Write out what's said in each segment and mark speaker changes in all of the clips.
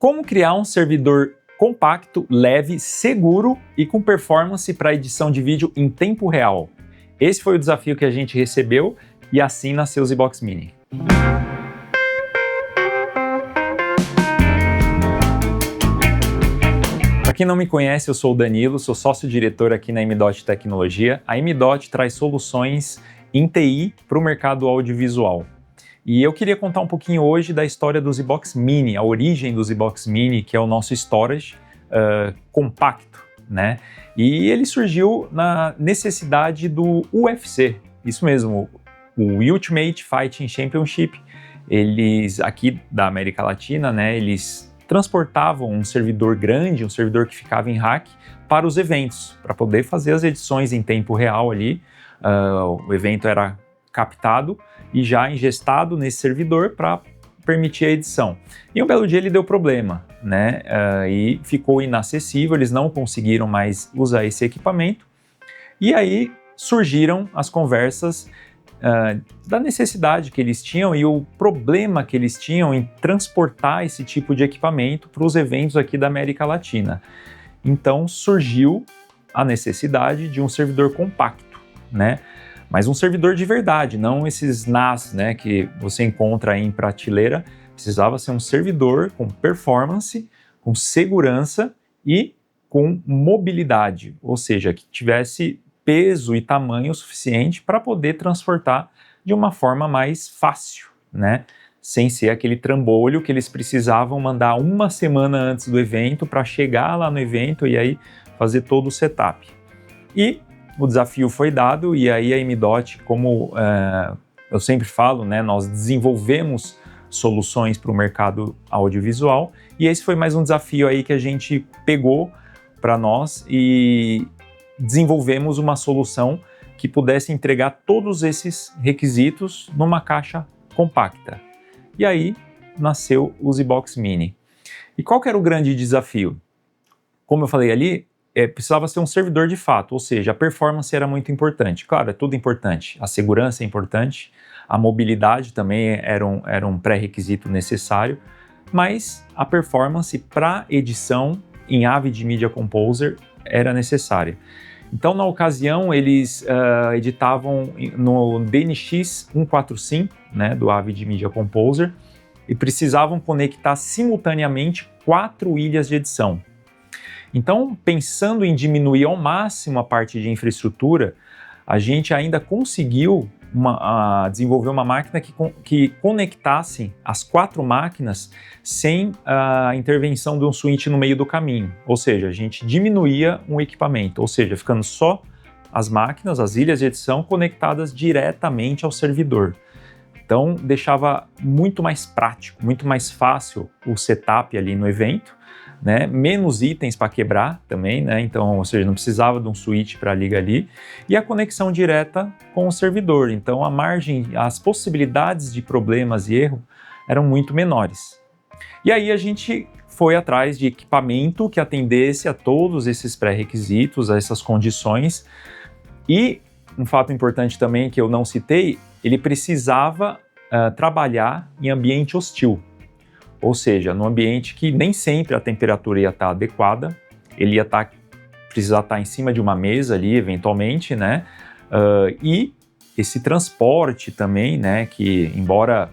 Speaker 1: Como criar um servidor compacto, leve, seguro e com performance para edição de vídeo em tempo real? Esse foi o desafio que a gente recebeu e assim nasceu o ZBox Mini. Para quem não me conhece, eu sou o Danilo, sou sócio-diretor aqui na M.Dot Tecnologia. A M.Dot traz soluções em TI para o mercado audiovisual. E eu queria contar um pouquinho hoje da história do ZBox Mini, a origem do ZBox Mini, que é o nosso storage compacto, né? E ele surgiu na necessidade do UFC, isso mesmo, o Ultimate Fighting Championship. Eles, aqui da América Latina, né, eles transportavam um servidor grande, um servidor que ficava em rack, para os eventos, para poder fazer as edições em tempo real ali. O evento era captado e já ingestado nesse servidor para permitir a edição. E um belo dia ele deu problema, né? E ficou inacessível, eles não conseguiram mais usar esse equipamento. E aí surgiram as conversas da necessidade que eles tinham e o problema que eles tinham em transportar esse tipo de equipamento para os eventos aqui da América Latina. Então surgiu a necessidade de um servidor compacto, né? Mas um servidor de verdade, não esses NAS, né, que você encontra aí em prateleira. Precisava ser um servidor com performance, com segurança e com mobilidade, ou seja, que tivesse peso e tamanho suficiente para poder transportar de uma forma mais fácil, né? Sem ser aquele trambolho que eles precisavam mandar uma semana antes do evento para chegar lá no evento e aí fazer todo o setup. E o desafio foi dado e aí a M.Dot, como eu sempre falo, né, nós desenvolvemos soluções para o mercado audiovisual e esse foi mais um desafio aí que a gente pegou para nós e desenvolvemos uma solução que pudesse entregar todos esses requisitos numa caixa compacta. E aí nasceu o ZBox Mini. E qual que era o grande desafio? Como eu falei ali, precisava ser um servidor de fato, ou seja, a performance era muito importante. Claro, é tudo importante, a segurança é importante, a mobilidade também era um pré-requisito necessário, mas a performance para edição em Avid Media Composer era necessária. Então, na ocasião, eles editavam no DNX 145, né, do Avid Media Composer, e precisavam conectar simultaneamente 4 ilhas de edição. Então, pensando em diminuir ao máximo a parte de infraestrutura, a gente ainda conseguiu desenvolver uma máquina que conectasse as 4 máquinas sem a intervenção de um switch no meio do caminho. Ou seja, a gente diminuía um equipamento, ou seja, ficando só as máquinas, as ilhas de edição, conectadas diretamente ao servidor. Então, deixava muito mais prático, muito mais fácil o setup ali no evento, né? Menos itens para quebrar também, né? Então, ou seja, não precisava de um switch para ligar ali, e a conexão direta com o servidor. Então, a margem, as possibilidades de problemas e erro eram muito menores. E aí a gente foi atrás de equipamento que atendesse a todos esses pré-requisitos, a essas condições. E um fato importante também que eu não citei, ele precisava trabalhar em ambiente hostil. Ou seja, num ambiente que nem sempre a temperatura ia estar adequada, ele ia precisar estar em cima de uma mesa ali, eventualmente, né? E esse transporte também, né? Que embora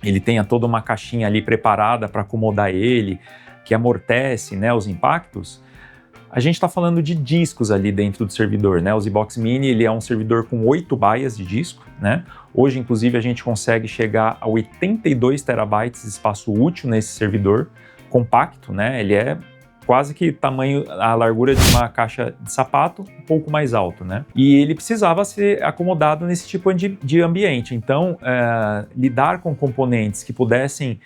Speaker 1: ele tenha toda uma caixinha ali preparada para acomodar ele, que amortece, né, os impactos, a gente está falando de discos ali dentro do servidor, né? O ZBox Mini, ele é um servidor com 8 baias de disco, né? Hoje, inclusive, a gente consegue chegar a 82 terabytes de espaço útil nesse servidor compacto, né? Ele é quase que tamanho, a largura de uma caixa de sapato, um pouco mais alto, né? E ele precisava ser acomodado nesse tipo de ambiente. Então, lidar com componentes que pudessem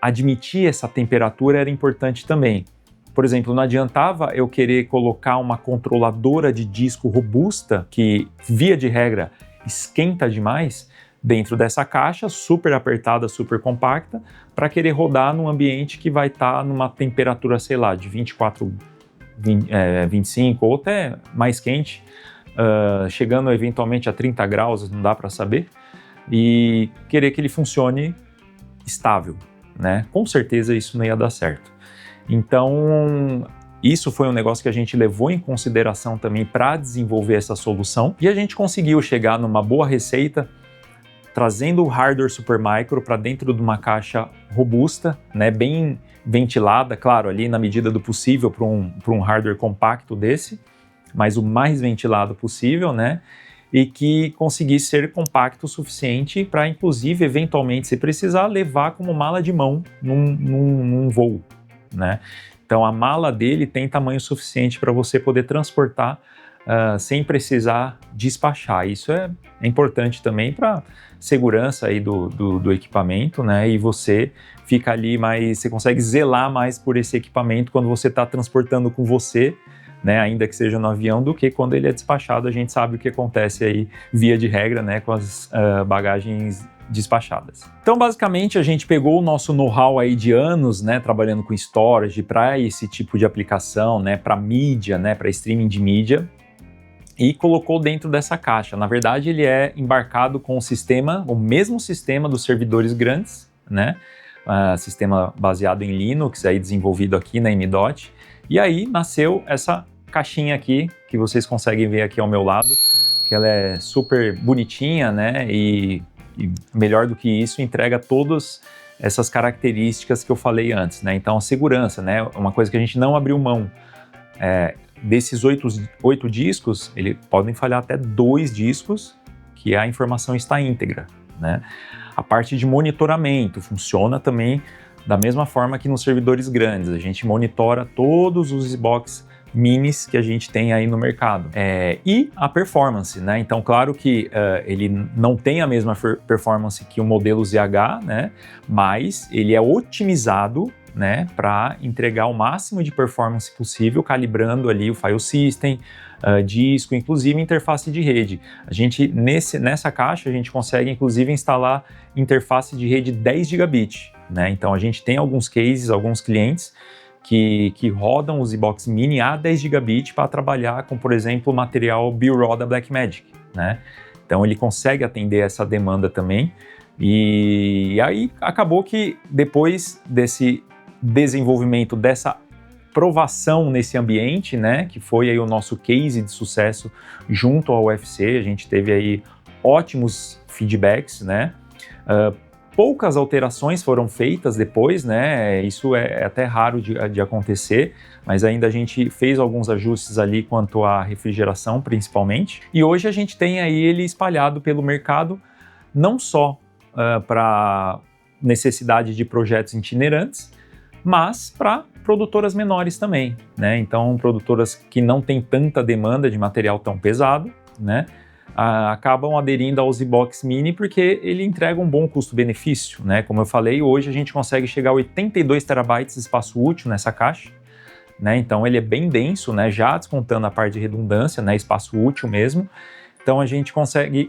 Speaker 1: admitir essa temperatura era importante também. Por exemplo, não adiantava eu querer colocar uma controladora de disco robusta que, via de regra, esquenta demais dentro dessa caixa, super apertada, super compacta, para querer rodar num ambiente que vai estar numa temperatura, sei lá, de 24, 25 ou até mais quente, chegando eventualmente a 30 graus, não dá para saber, e querer que ele funcione estável, né? Com certeza isso não ia dar certo. Então, isso foi um negócio que a gente levou em consideração também para desenvolver essa solução, e a gente conseguiu chegar numa boa receita, trazendo o hardware Supermicro para dentro de uma caixa robusta, né, bem ventilada, claro, ali na medida do possível para um hardware compacto desse, mas o mais ventilado possível, né, e que conseguisse ser compacto o suficiente para, inclusive, eventualmente, se precisar, levar como mala de mão num voo, né. Então a mala dele tem tamanho suficiente para você poder transportar sem precisar despachar. Isso é importante também para segurança aí do equipamento, né? E você fica ali mais, você consegue zelar mais por esse equipamento quando você está transportando com você, né? Ainda que seja no avião, do que quando ele é despachado. A gente sabe o que acontece aí, via de regra, né? Com as bagagens despachadas. Então, basicamente, a gente pegou o nosso know-how aí de anos, né, trabalhando com storage para esse tipo de aplicação, né, para mídia, né, para streaming de mídia, e colocou dentro dessa caixa. Na verdade, ele é embarcado com o mesmo sistema dos servidores grandes, né, sistema baseado em Linux, aí desenvolvido aqui na M.Dot, e aí nasceu essa caixinha aqui, que vocês conseguem ver aqui ao meu lado, que ela é super bonitinha, né, e melhor do que isso, entrega todas essas características que eu falei antes, né? Então, a segurança, né? Uma coisa que a gente não abriu mão. Desses 8 discos, podem falhar até 2 discos, que a informação está íntegra, né? A parte de monitoramento funciona também da mesma forma que nos servidores grandes. A gente monitora todos os Xbox Minis que a gente tem aí no mercado. E a performance, né? Então, claro que ele não tem a mesma performance que o modelo ZH, né? Mas ele é otimizado, né, para entregar o máximo de performance possível, calibrando ali o file system, disco, inclusive interface de rede. A gente, nessa caixa, a gente consegue inclusive instalar interface de rede 10 gigabit, né? Então a gente tem alguns cases, alguns clientes que rodam os Xbox Mini a 10 gigabit para trabalhar com, por exemplo, o material B-RAW da Blackmagic, né? Então ele consegue atender essa demanda também. E aí acabou que depois desse desenvolvimento, dessa provação nesse ambiente, né, que foi aí o nosso case de sucesso junto ao UFC, a gente teve aí ótimos feedbacks, né? Poucas alterações foram feitas depois, né? Isso é até raro de acontecer, mas ainda a gente fez alguns ajustes ali quanto à refrigeração, principalmente. E hoje a gente tem aí ele espalhado pelo mercado, não só para necessidade de projetos itinerantes, mas para produtoras menores também, né? Então, produtoras que não têm tanta demanda de material tão pesado, né? Acabam aderindo ao Xbox Mini porque ele entrega um bom custo-benefício, né? Como eu falei, hoje a gente consegue chegar a 82 terabytes de espaço útil nessa caixa, né? Então ele é bem denso, né? Já descontando a parte de redundância, né? Espaço útil mesmo. Então a gente consegue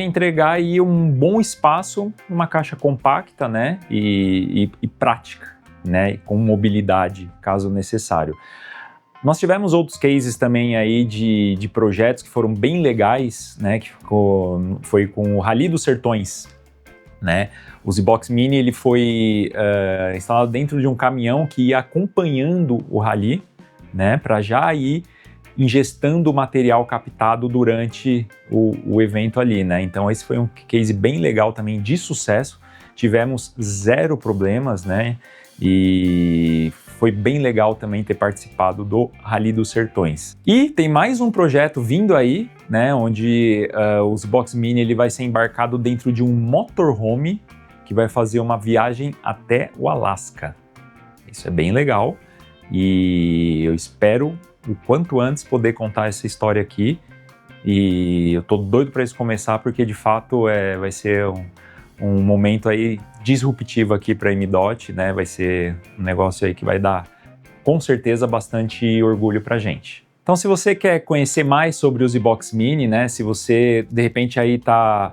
Speaker 1: entregar aí um bom espaço numa caixa compacta, né? E prática, né? Com mobilidade, caso necessário. Nós tivemos outros cases também aí de projetos que foram bem legais, né, que foi com o Rally dos Sertões, né? O Xbox Mini ele foi instalado dentro de um caminhão que ia acompanhando o Rally, né, para já ir ingestando o material captado durante o evento ali, né? Então esse foi um case bem legal também de sucesso, tivemos 0 problemas, né? E foi bem legal também ter participado do Rally dos Sertões. E tem mais um projeto vindo aí, né, onde o Xbox Mini ele vai ser embarcado dentro de um motorhome que vai fazer uma viagem até o Alasca. Isso é bem legal e eu espero o quanto antes poder contar essa história aqui. E eu tô doido para isso começar porque de fato vai ser um momento aí disruptivo aqui para a M.Dot, né? Vai ser um negócio aí que vai dar, com certeza, bastante orgulho para a gente. Então, se você quer conhecer mais sobre o Xbox Mini, né? Se você, de repente, aí está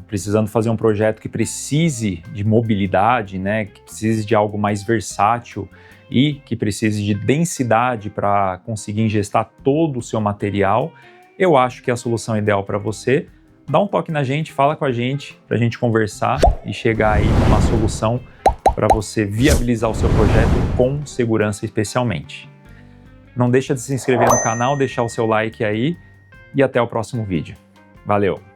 Speaker 1: precisando fazer um projeto que precise de mobilidade, né? Que precise de algo mais versátil e que precise de densidade para conseguir ingestar todo o seu material, eu acho que a solução ideal para você dá um toque na gente, fala com a gente, para a gente conversar e chegar aí numa solução para você viabilizar o seu projeto com segurança especialmente. Não deixa de se inscrever no canal, deixar o seu like aí e até o próximo vídeo. Valeu!